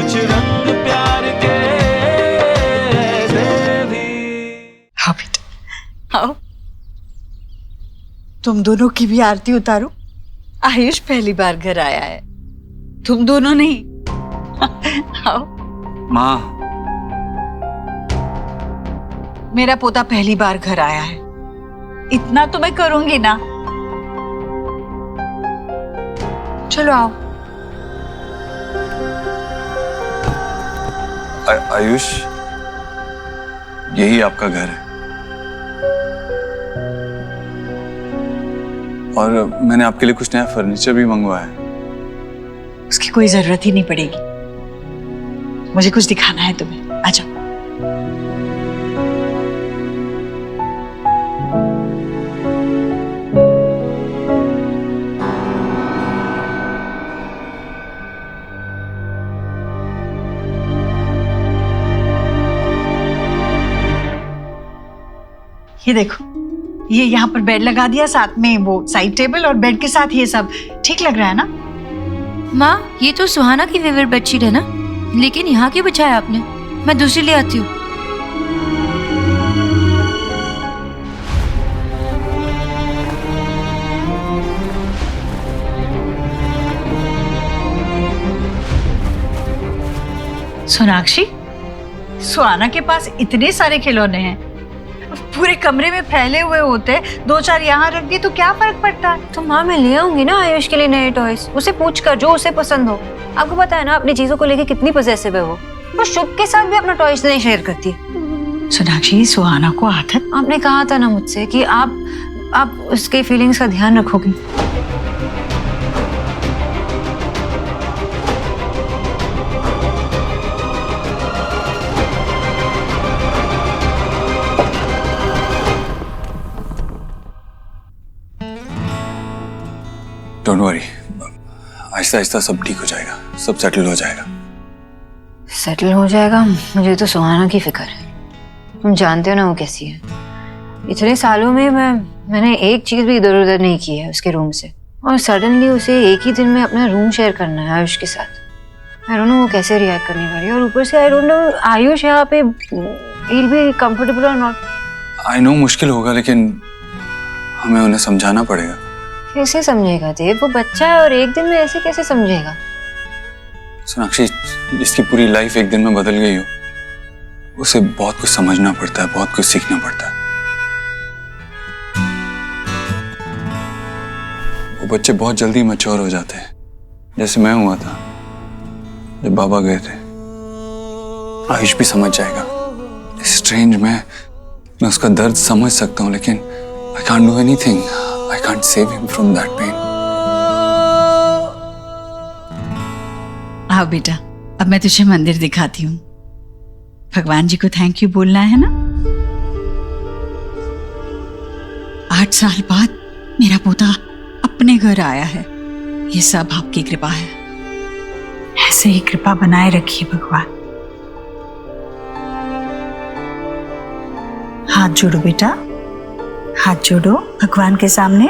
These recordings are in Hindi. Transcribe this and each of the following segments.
कुछ रंग प्यार के ऐसे भी। हाँ बेटा आओ, तुम दोनों की भी आरती उतारो। आयुष पहली बार घर आया है, तुम दोनों नहीं। आओ। माँ, मेरा पोता पहली बार घर आया है, इतना तो मैं करूंगी ना। चलो आओ। आयुष, यही आपका घर है और मैंने आपके लिए कुछ नया फर्नीचर भी मंगवाया है। उसकी कोई जरूरत ही नहीं पड़ेगी, मुझे कुछ दिखाना है तुम्हें, आ जाओ। ये देखो, ये यहाँ पर बेड लगा दिया, साथ में वो साइड टेबल और बेड के साथ ये सब ठीक लग रहा है ना? माँ, ये तो सुहाना की फेवरेट बेडशीट है ना, लेकिन यहाँ क्यों बिछाया आपने? मैं दूसरी ले आती हूँ। सोनाक्षी, सुहाना के पास इतने सारे खिलौने हैं, पूरे कमरे में फैले हुए होते, दो चार यहाँ रख दिए तो क्या फर्क पड़ता है? तो माँ, मैं ले आऊंगी ना आयुष के लिए नए टॉयज, उसे पूछ कर जो उसे पसंद हो। आपको पता है ना अपनी चीजों को लेके कितनी पजेसिव है वो शुभ के साथ भी अपना टॉयज नहीं शेयर करती है। सोनाक्षी, सुहाना को आदत। आपने कहा था ना मुझसे कि आप उसके फीलिंग्स का ध्यान रखोगी। डोंट वरी, आहिस्ता आहिस्ता सब ठीक हो जाएगा, सब सेटल हो जाएगा। सेटल हो जाएगा? मुझे तो सुहाना की फिक्र है। तुम जानते हो ना वो कैसी है। इतने सालों में मैंने एक चीज भी इधर उधर नहीं की है उसके रूम से, और सडनली उसे एक ही दिन में अपना रूम शेयर करना है आयुष के साथ। आई डोंट नो वो कैसे रिएक्ट करने वाली है, और ऊपर से आई डोंट नो आयुष यहाँ पे he'll be comfortable or not। I know मुश्किल होगा, लेकिन हमें उन्हें समझाना पड़ेगा। कैसे समझेगा देव? वो बच्चा है और एक दिन में ऐसे कैसे समझेगा? सोनाक्षी, जिसकी पूरी लाइफ एक दिन में बदल गई हो, उसे बहुत कुछ समझना पड़ता है, बहुत कुछ सीखना पड़ता है। वो बच्चे बहुत जल्दी मैच्योर हो जाते हैं, जैसे मैं हुआ था जब बाबा गए थे। आयुष भी समझ जाएगा। स्ट्रेंज, मैं उसका दर्द समझ सकता हूँ, लेकिन I can't do anything. I can't save him from that pain. आओ बेटा, अब मैं तुझे मंदिर दिखाती हूँ। भगवान जी को थैंक यू बोलना है ना। 8 साल बाद मेरा पोता अपने घर आया है, ये सब आपकी कृपा है। ऐसे ही कृपा बनाए रखिए भगवान। हाथ जोड़ो बेटा, हाथ जोड़ो भगवान के सामने।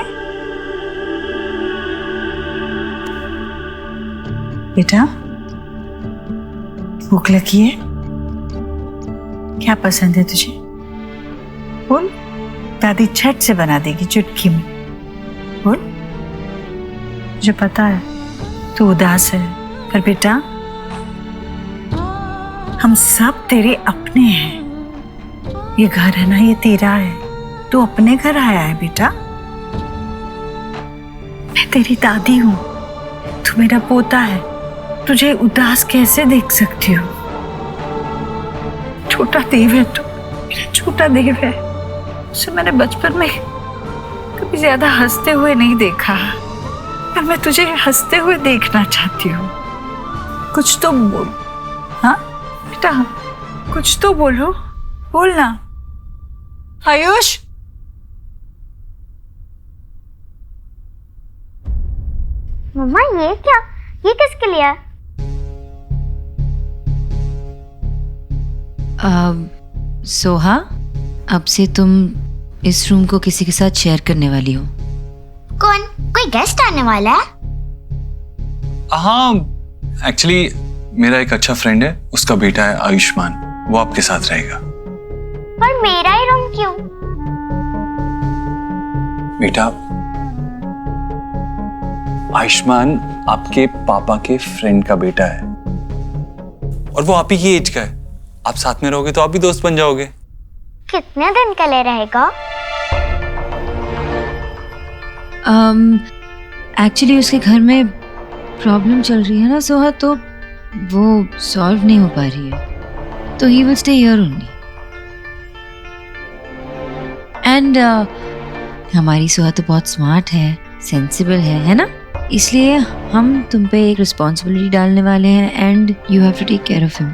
बेटा, भूख लगी है? क्या पसंद है तुझे? बोल, दादी झट से बना देगी चुटकी में। बोल। मुझे पता है तू उदास है, पर बेटा हम सब तेरे अपने हैं। ये घर है ना, ये तेरा है, तू अपने घर आया है बेटा। मैं तेरी दादी हूं, तू मेरा पोता है, तुझे उदास कैसे देख सकती हो? छोटा देव है तू, मेरा छोटा देव है। उसे मैंने बचपन में कभी ज्यादा हंसते हुए नहीं देखा, पर मैं तुझे हंसते हुए देखना चाहती हूँ। कुछ तो बोल। हाँ बेटा, कुछ तो बोलो, बोलना। आयुष, मम्मा ये क्या? ये किसके लिए है? सोहा, अब से तुम इस रूम को किसी के साथ शेयर करने वाली हो। कौन? कोई गेस्ट आने वाला है? हाँ, एक्चुअली मेरा एक अच्छा फ्रेंड है, उसका बेटा है आयुष्मान, वो आपके साथ रहेगा। पर मेरा ही रूम क्यों? बेटा, आयुष्मान आपके पापा के फ्रेंड का बेटा है और वो आप ही की एज का है। आप साथ में रहोगे तो आप भी दोस्त बन जाओगे। कितने दिन के लिए रहेगा? एक्चुअली उसके घर में प्रॉब्लम चल रही है ना सोहा, तो वो सॉल्व नहीं हो पा रही है, तो he will stay here only. And हमारी सोहा तो बहुत स्मार्ट है, सेंसिबल है ना, इसलिए हम तुम पे एक रिस्पॉन्सिबिलिटी डालने वाले हैं and you have to take care of him.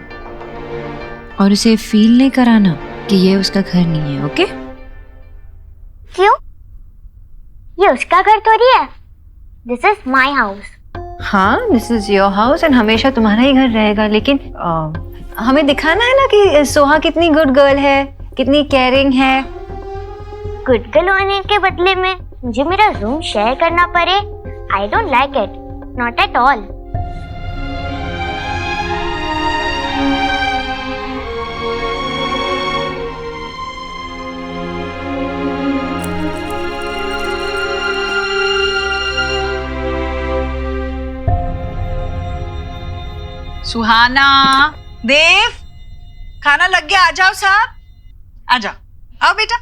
और उसे फील नहीं कराना कि ये उसका घर नहीं है, ओके? क्यों? ये उसका घर थोड़ी है। This is my house. हाँ, this is your house and हमेशा तुम्हारा ही घर रहेगा, लेकिन हमें दिखाना है ना कि सोहा कितनी गुड गर्ल है, कितनी केयरिंग है। गुड गर्ल होने के बदले में मुझे मेरा रूम शेयर करना पड़े, I don't like it, not at all. Suhana, Dev, खाना लग गया, आ जाओ साहब, आ जाओ। आओ बेटा,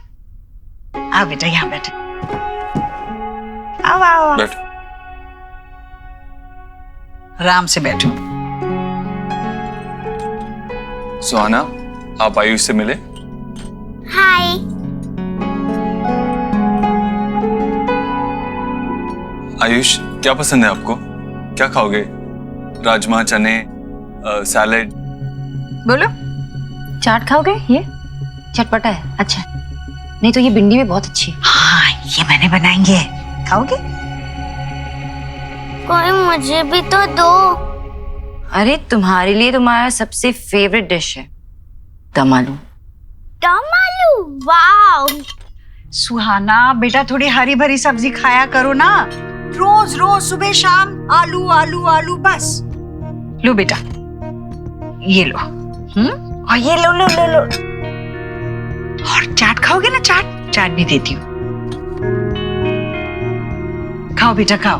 आओ बेटा, यहाँ बैठो। आओ आओ आओ। बैठो। आराम से बैठो। सुहाना, आप आयुष से मिले? हाय। आयुष, क्या पसंद है आपको? क्या खाओगे? राजमा, चने, सैलेड? बोलो। चाट खाओगे? ये चटपटा है, अच्छा। नहीं तो ये भिंडी भी बहुत अच्छी है। हाँ, ये मैंने बनाई है, खाओगे? कोई मुझे भी तो दो। अरे तुम्हारे लिए तुम्हारा सबसे फेवरेट डिश है दम आलू। दम आलू, वाओ। सुहाना बेटा, थोड़ी हरी भरी सब्जी खाया करो ना, रोज रोज सुबह शाम आलू आलू आलू बस। लो बेटा, ये लो। और ये लो लो लो लो। और चाट खाओगे ना? चाट, चाट भी देती हूँ, खाओ बेटा, खाओ।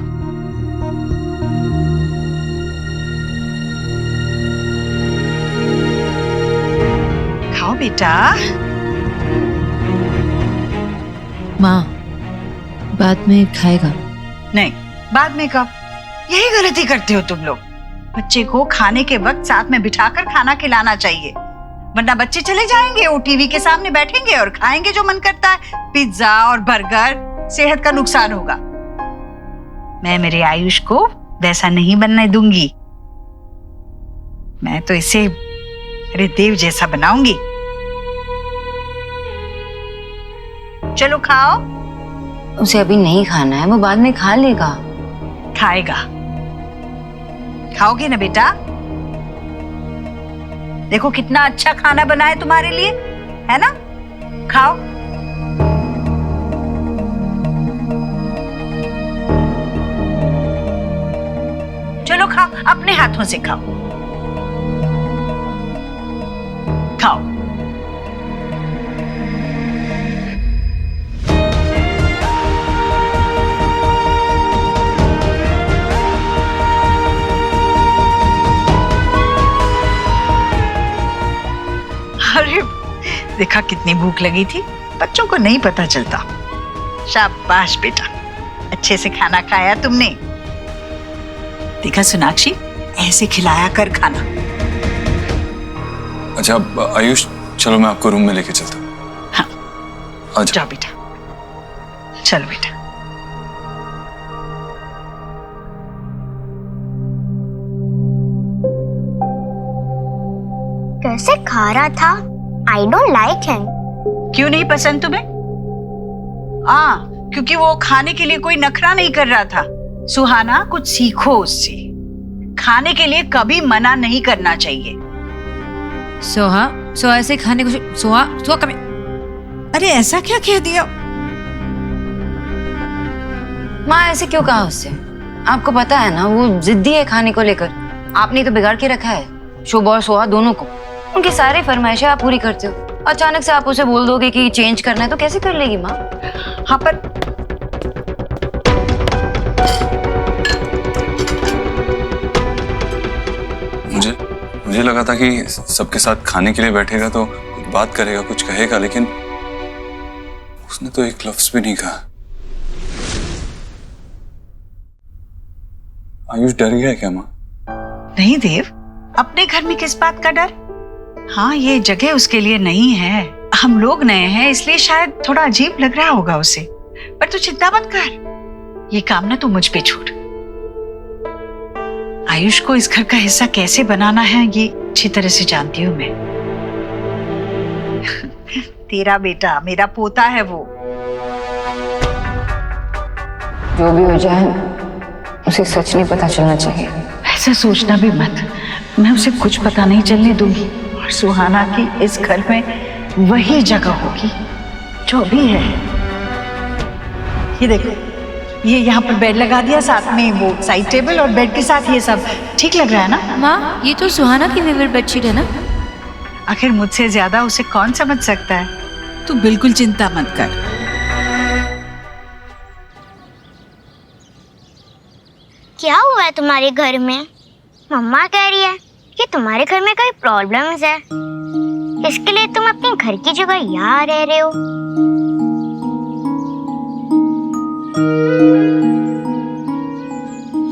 खाओ बेटा। माँ, बाद में खाएगा। नहीं, बाद में कब? यही गलती करते हो तुम लोग। बच्चे को खाने के वक्त साथ में बिठाकर खाना खिलाना चाहिए, वरना बच्चे चले जाएंगे, वो टीवी के सामने बैठेंगे और खाएंगे जो मन करता है, पिज्जा और बर्गर। सेहत का नुकसान होगा। मैं मेरे आयुष को वैसा नहीं बनने दूंगी। मैं तो इसे मेरे देव जैसा बनाऊंगी। चलो खाओ। उसे अभी नहीं खाना है, वो बाद में खा लेगा। खाएगा। खाओगे ना बेटा? देखो कितना अच्छा खाना बना है तुम्हारे लिए, है ना? खाओ। चलो खाओ, अपने हाथों से खाओ। खाओ। अरे देखा कितनी भूख लगी थी, बच्चों को नहीं पता चलता। शाबाश बेटा, अच्छे से खाना खाया तुमने। देखा सोनाक्षी, ऐसे खिलाया कर खाना। अच्छा आयुष, चलो मैं आपको रूम में लेके चलता हूँ। हाँ, जाओ बेटा, चलो बेटा। कैसे खा रहा था? आई डोंट लाइक हिम। क्यों नहीं पसंद तुम्हें? क्योंकि वो खाने के लिए कोई नखरा नहीं कर रहा था। सुहाना, कुछ सीखो उससे। खाने के लिए कभी मना नहीं करना चाहिए। सोहा, सोहा ऐसे खाने को सोहा, सोहा कभी। अरे ऐसा क्या कह दिया? माँ ऐसे क्यों कहा उससे? आपको पता है ना वो जिद्दी है खाने को लेकर, आपने तो बिगाड़ के रखा है। शो बॉस हुआ दोनों को, उनकी सारी फरमाइशें आप पूरी करते हो। अचानक से आप उसे बोल दोगे कि चेंज करना है तो कैसे कर लेगी माँ? हाँ पर मुझे लगा था कि सबके साथ खाने के लिए बैठेगा तो कुछ बात करेगा, कुछ कहेगा, लेकिन उसने तो एक लफ्ज भी नहीं कहा। आयुष डर गया है क्या माँ? नहीं देव, अपने घर में किस बात का डर? हाँ, ये जगह उसके लिए नहीं है, हम लोग नए हैं, इसलिए शायद थोड़ा अजीब लग रहा होगा उसे। पर तू चिंता मत कर, ये काम ना तू मुझ पे छोड़। आयुष को इस घर का हिस्सा कैसे बनाना है ये अच्छी तरह से जानती हूँ मैं। तेरा बेटा मेरा पोता है वो। जो भी हो जाए उसे सच नहीं पता चलना चाहिए। ऐसा सोचना भी मत, मैं उसे कुछ पता नहीं चलने दूंगी। और सुहाना की इस घर में वही जगह होगी जो भी है। ये देखो, ये यहाँ पर बेड लगा दिया, साथ में वो साइड टेबल और बेड के साथ ये सब ठीक लग रहा है ना? माँ, ये तो सुहाना की फेवरेट बेडशीट है ना? आखिर मुझसे ज्यादा उसे कौन समझ सकता है? तू बिल्कुल चिंता मत कर। क्या हुआ है तुम्हारे घर में? मम्मा कह रही है कि तुम्हारे घर में कोई प्रॉब्लम्स है, इसके लिए तुम अपने घर की जगह यहाँ रह रहे हो।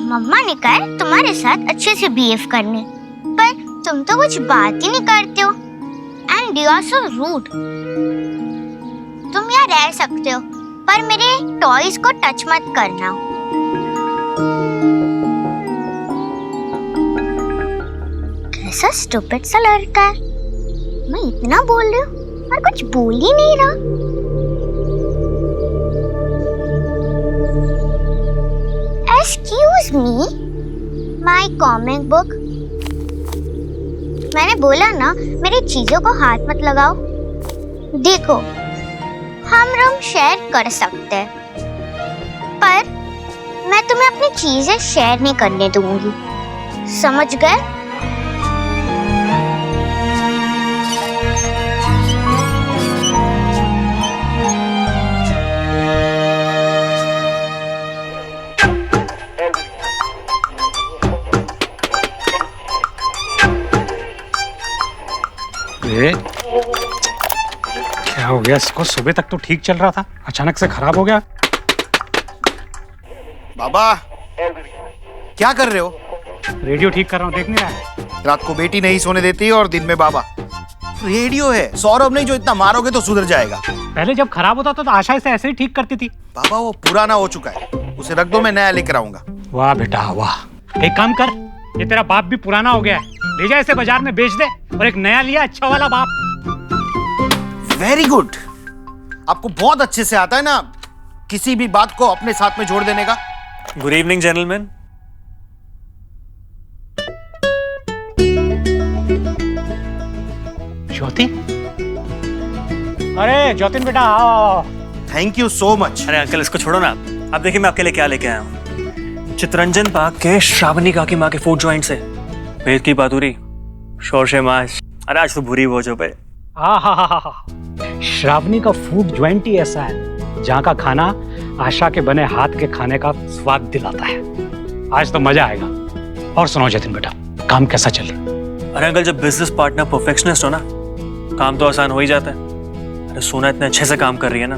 मम्मा ने कहा है तुम्हारे साथ अच्छे से बिहेव करने, पर तुम तो कुछ बात ही नहीं करते हो। And you are so rude. तुम यहाँ रह सकते हो, पर मेरे टॉयज को टच मत करना। कैसा स्टूपिड सा लड़का है, मैं इतना बोल रही हूँ और कुछ बोल ही नहीं रहा। Excuse me, my comic book। मैंने बोला ना मेरी चीजों को हाथ मत लगाओ। देखो, हम रूम शेयर कर सकते हैं, पर मैं तुम्हें अपनी चीजें शेयर नहीं करने दूंगी, समझ गए? क्या हो गया इसको? सुबह तक तो ठीक चल रहा था, अचानक से खराब हो गया। बाबा, क्या कर रहे हो? रेडियो ठीक कर रहा हूँ, देख नहीं रहा है? रात को बेटी नहीं सोने देती और दिन में बाबा। रेडियो है, सौरभ नहीं, जो इतना मारोगे तो सुधर जाएगा। पहले जब खराब होता था तो आशा इसे ऐसे ही ठीक करती थी। बाबा वो पुराना हो चुका है, उसे रख दो, मैं नया लेकर आऊंगा। वाह बेटा वाह, एक काम कर, ये तेरा बाप भी पुराना हो गया है, ले जा इसे बाजार में बेच दे और एक नया लिया अच्छा वाला बाप। वेरी गुड, आपको बहुत अच्छे से आता है ना किसी भी बात को अपने साथ में जोड़ देने का। Good evening gentleman. ज्योति, अरे ज्योतिन बेटा आओ। Thank you so much. अरे अंकल इसको छोड़ो ना, आप देखिए मैं आपके लिए क्या लेके आया हूँ। चितरंजन पाक के श्रावणी काकी माँ के फूड जॉइंट से भेद की पातुरी, शोरशे माश। अरे आज तो बुरी बोझ हो पे। श्रावणी का फूड ज्वाइंट ही ऐसा है जहाँ का खाना आशा के बने हाथ के खाने का स्वाद दिलाता है। आज तो मजा आएगा। और सुनाओ जतिन बेटा, काम कैसा चल रहा है? अरे अंकल, जब बिजनेस पार्टनर परफेक्शनिस्ट हो ना, काम तो आसान हो ही जाता है। अरे सोना इतने अच्छे से काम कर रही है ना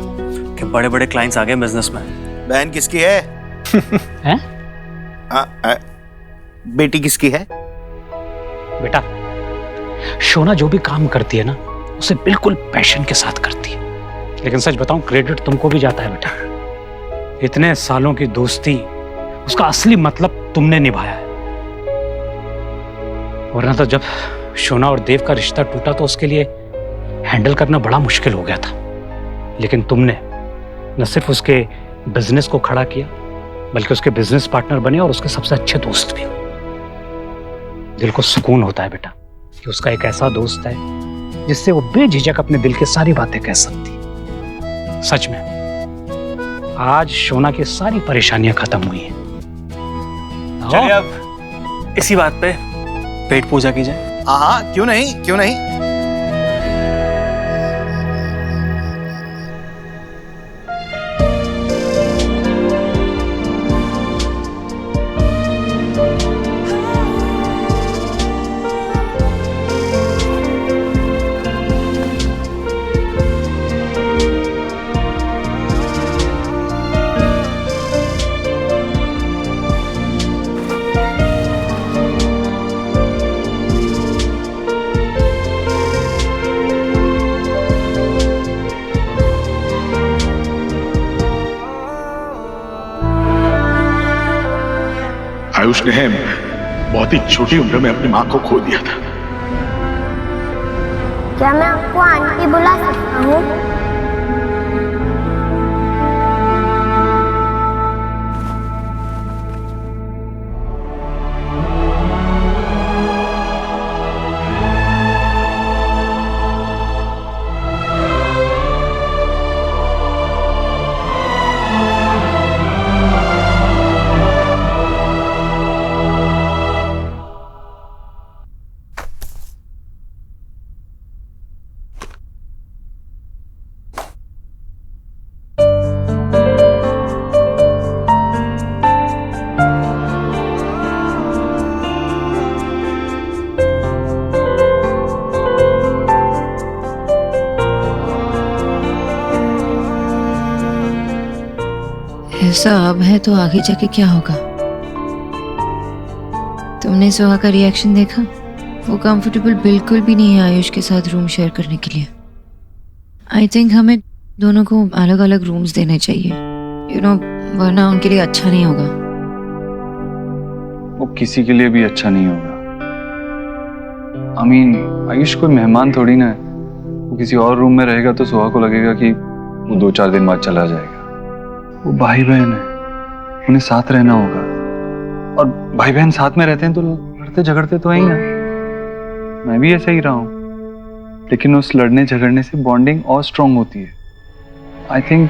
कि बड़े बड़े क्लाइंट्स आ गए बिजनेस में। बहन किसकी है? हैं? बेटी किसकी है? बेटा, शोना जो भी काम करती है ना उसे बिल्कुल पैशन के साथ करती है। लेकिन सच बताऊं, क्रेडिट तुमको भी जाता है बेटा। इतने सालों की दोस्ती, उसका असली मतलब तुमने निभाया है। वरना तो जब शोना और देव का रिश्ता टूटा तो उसके लिए हैंडल करना बड़ा मुश्किल हो गया था। लेकिन तुमने न सिर्फ उसके बिजनेस को खड़ा किया, बल्कि उसके बिजनेस पार्टनर बने और उसके सबसे अच्छे दोस्त भी। दिल को सुकून होता है बेटा कि उसका एक ऐसा दोस्त है जिससे वो बेझिझक अपने दिल की सारी बातें कह सकती है। सच में आज शोना की सारी परेशानियां खत्म हुई हैं। चलिए अब इसी बात पे पेट पूजा की जाए। हाँ, क्यों नहीं, क्यों नहीं। आयुष ने बहुत ही छोटी उम्र में अपनी माँ को खो दिया था। क्या मैं आपको आंटी बुला सकता हूँ? ऐसा अब है तो आगे जाके क्या होगा? तुमने सुहा का रिएक्शन देखा? वो कंफर्टेबल बिल्कुल भी नहीं है आयुष के साथ रूम शेयर करने के लिए। आई थिंक हमें दोनों को अलग अलग रूम्स देने चाहिए, यू नो, वरना उनके लिए अच्छा नहीं होगा। वो किसी के लिए भी अच्छा नहीं होगा। आयुष कोई मेहमान थोड़ी ना है। वो किसी और रूम में रहेगा तो सुहा को लगेगा कि वो 2-4 दिन बाद चला जाएगा। वो भाई बहन है, उन्हें साथ रहना होगा, और भाई बहन साथ में रहते हैं तो लड़ते झगड़ते तो हैं ही ना। मैं भी ऐसा ही रहा हूं, लेकिन उस लड़ने झगड़ने से बॉन्डिंग और स्ट्रांग होती है। I think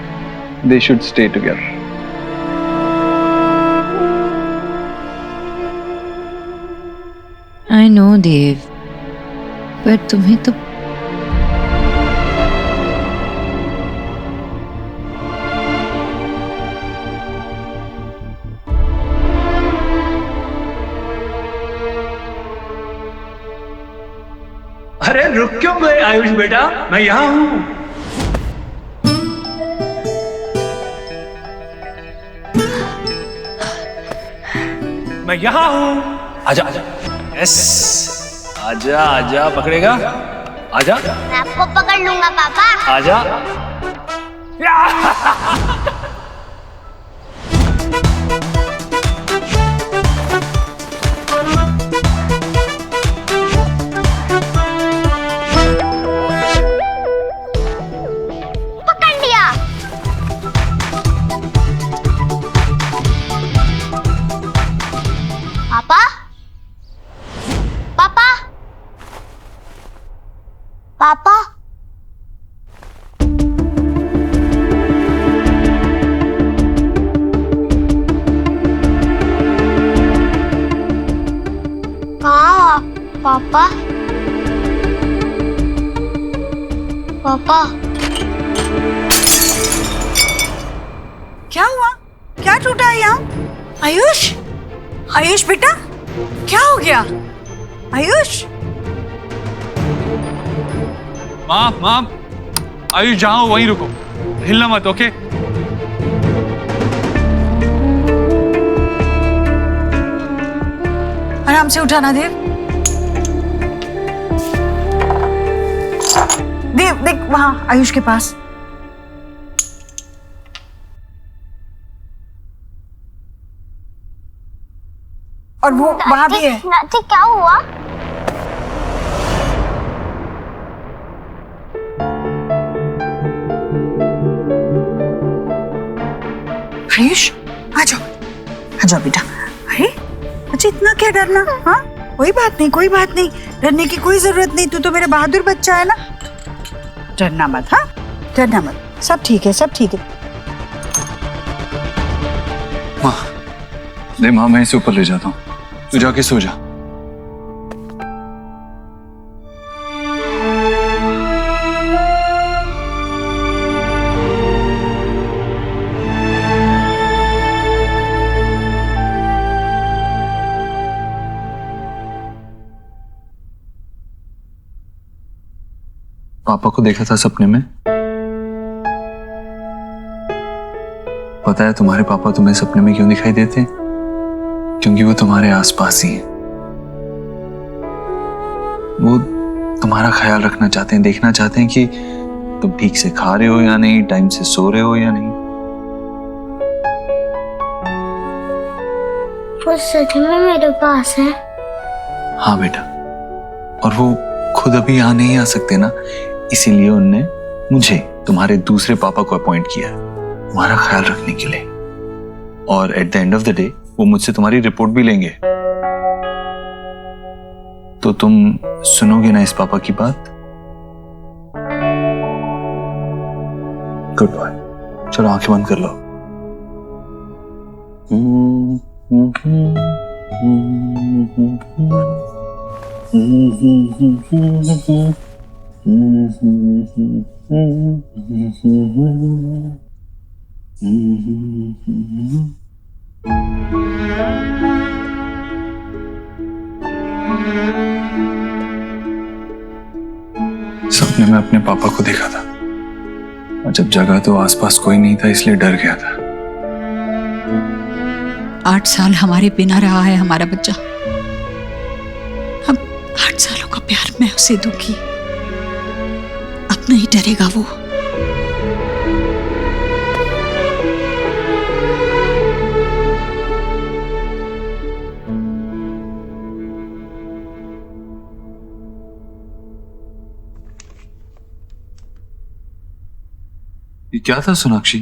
they should stay together. I know Dev, पर तुम्हें तो अरे रुक क्यों गए आयुष बेटा, मैं यहाँ हूँ। मैं यहाँ हूँ। आजा आजा। यस, आजा आजा, पकड़ेगा? आजा। मैं आपको पकड़ लूंगा पापा। आजा। पापा, पापा, पापा, कहाँ पापा? पापा, क्या हुआ? क्या टूटा है यहाँ? आयुष, आयुष बेटा, क्या हो गया? आयुष, माँ, आयुष जहाँ हो वहीं रुको, हिलना मत, ओके? आराम से उठाना देव। देव देख वहां आयुष के पास। और वो वहां भी है। नाती क्या हुआ? आयुष, आ जाओ बेटा। अरे अच्छा, इतना क्या डरना? हाँ, कोई बात नहीं, डरने की कोई जरूरत नहीं। तू तो मेरा बहादुर बच्चा है ना, डरना मत। हाँ, डरना मत, सब ठीक है। माँ, मैं इसे ऊपर ले जाता हूँ, तू जाके सो जा। पापा को देखा था सपने में। पता है तुम्हारे पापा तुम्हें सपने में क्यों दिखाई देते हैं? क्योंकि वो तुम्हारे आसपास ही हैं। वो तुम्हारा ख्याल रखना चाहते हैं, देखना चाहते हैं कि तुम ठीक से खा रहे हो या नहीं, टाइम से सो रहे हो या नहीं। वो सच में मेरे पास है? हाँ बेटा, और वो खुद अभी यहाँ नहीं आ सकते ना, इसीलिए उनने मुझे तुम्हारे दूसरे पापा को अपॉइंट किया तुम्हारा ख्याल रखने के लिए। और at the end of the day वो मुझसे तुम्हारी रिपोर्ट भी लेंगे। तो तुम सुनोगे ना इस पापा की बात? गुड बॉय, चलो आंखें बंद कर लो। सपने में अपने पापा को देखा था, और जब जगा तो आसपास कोई नहीं था, इसलिए डर गया था। 8 साल हमारे बिना रहा है हमारा बच्चा। अब 8 सालों का प्यार मैं उसे दूंगी, अब नहीं डरेगा वो। ये क्या था सोनाक्षी?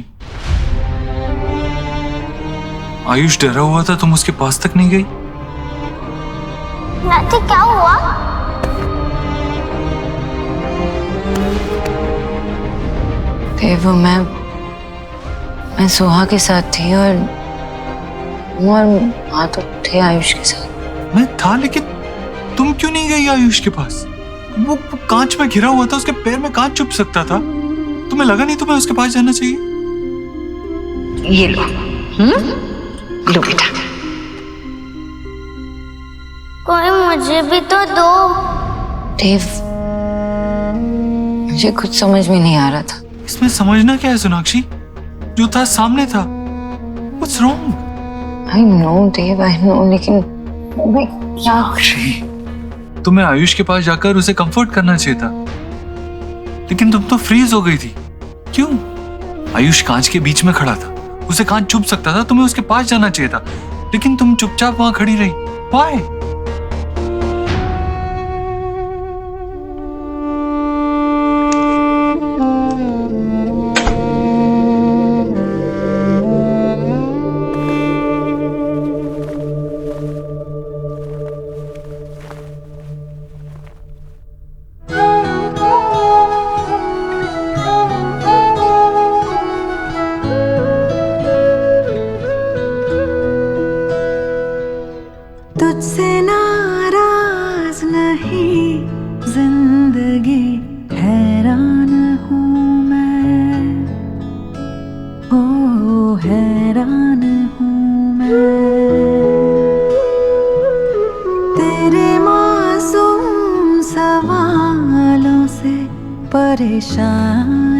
आयुष डरा हुआ था, तुम उसके पास तक नहीं गई? नाती क्या हुआ? देव, मैं सोहा के साथ थी और माँ तो थे आयुष के साथ। मैं था, लेकिन तुम क्यों नहीं गई आयुष के पास? वो कांच में घिरा हुआ था, उसके पैर में कांच चुभ सकता था। तुम्हें लगा नहीं तुम्हें उसके पास जाना चाहिए? ये लो, लो बेटा। कोई मुझे भी तो दो। देव, मुझे कुछ समझ में नहीं आ रहा था। इसमें समझना क्या है सोनाक्षी? जो था सामने था। What's wrong? I know Dev, I know, लेकिन मैं क्या? तुम्हें आयुष के पास जाकर उसे कंफर्ट करना चाहिए था, लेकिन तुम तो फ्रीज हो गई थी। क्यों? आयुष कांच के बीच में खड़ा था, उसे कांच चुभ सकता था, तुम्हें उसके पास जाना चाहिए था, लेकिन तुम चुपचाप वहां खड़ी रही। Why? तुझसे नाराज नहीं जिंदगी, हैरान हूँ मैं, ओ हैरान हूँ मैं। तेरे मासूम सवालों से परेशान